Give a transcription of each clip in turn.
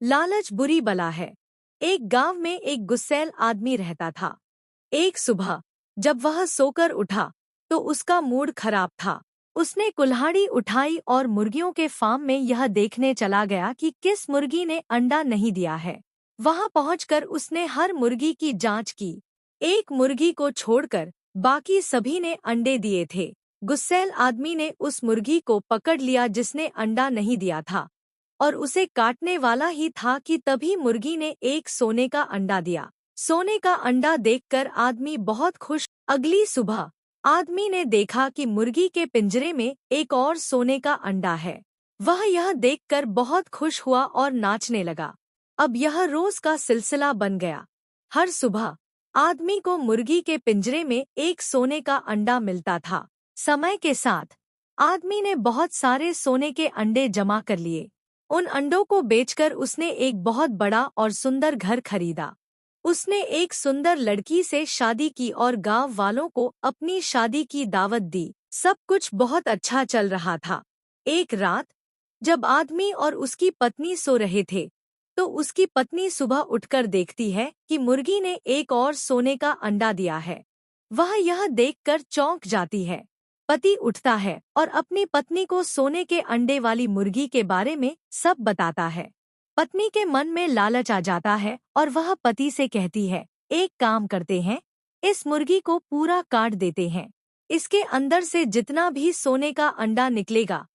लालच बुरी बला है। एक गांव में एक गुस्सैल आदमी रहता था। एक सुबह जब वह सोकर उठा तो उसका मूड खराब था। उसने कुल्हाड़ी उठाई और मुर्गियों के फार्म में यह देखने चला गया कि किस मुर्गी ने अंडा नहीं दिया है। वहां पहुंचकर उसने हर मुर्गी की जांच की। एक मुर्गी को छोड़कर बाकी सभी ने अंडे दिए थे। गुस्सैल आदमी ने उस मुर्गी को पकड़ लिया जिसने अंडा नहीं दिया था और उसे काटने वाला ही था कि तभी मुर्गी ने एक सोने का अंडा दिया। सोने का अंडा देखकर आदमी बहुत खुश। अगली सुबह आदमी ने देखा कि मुर्गी के पिंजरे में एक और सोने का अंडा है। वह यह देखकर बहुत खुश हुआ और नाचने लगा। अब यह रोज का सिलसिला बन गया। हर सुबह आदमी को मुर्गी के पिंजरे में एक सोने का अंडा मिलता था। समय के साथ आदमी ने बहुत सारे सोने के अंडे जमा कर लिए। उन अंडों को बेचकर उसने एक बहुत बड़ा और सुंदर घर खरीदा। उसने एक सुंदर लड़की से शादी की और गांव वालों को अपनी शादी की दावत दी। सब कुछ बहुत अच्छा चल रहा था। एक रात जब आदमी और उसकी पत्नी सो रहे थे तो उसकी पत्नी सुबह उठकर देखती है कि मुर्गी ने एक और सोने का अंडा दिया है। वह यह देखकर चौंक जाती है। पति उठता है और अपनी पत्नी को सोने के अंडे वाली मुर्गी के बारे में सब बताता है। पत्नी के मन में लालच आ जाता है और वह पति से कहती है, एक काम करते हैं, इस मुर्गी को पूरा काट देते हैं। इसके अंदर से जितना भी सोने का अंडा निकलेगा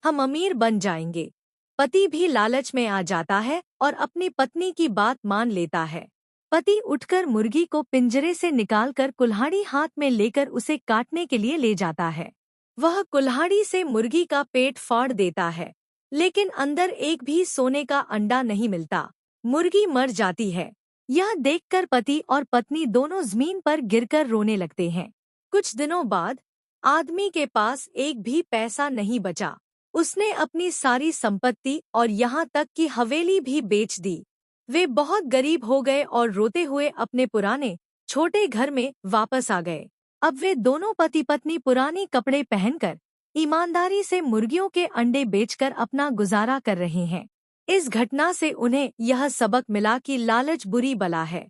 हम अमीर बन जाएंगे। पति भी लालच में आ जाता है और अपनी पत्नी की बात मान लेता है। पति उठकर मुर्गी को पिंजरे से निकालकर कुल्हाड़ी हाथ में लेकर उसे काटने के लिए ले जाता है। वह कुल्हाड़ी से मुर्गी का पेट फाड़ देता है, लेकिन अंदर एक भी सोने का अंडा नहीं मिलता। मुर्गी मर जाती है। यह देखकर पति और पत्नी दोनों जमीन पर गिरकर रोने लगते हैं। कुछ दिनों बाद आदमी के पास एक भी पैसा नहीं बचा। उसने अपनी सारी संपत्ति और यहाँ तक कि हवेली भी बेच दी। वे बहुत गरीब हो गए और रोते हुए अपने पुराने छोटे घर में वापस आ गए। अब वे दोनों पति पत्नी पुराने कपड़े पहनकर ईमानदारी से मुर्गियों के अंडे बेचकर अपना गुजारा कर रहे हैं। इस घटना से उन्हें यह सबक मिला कि लालच बुरी बला है।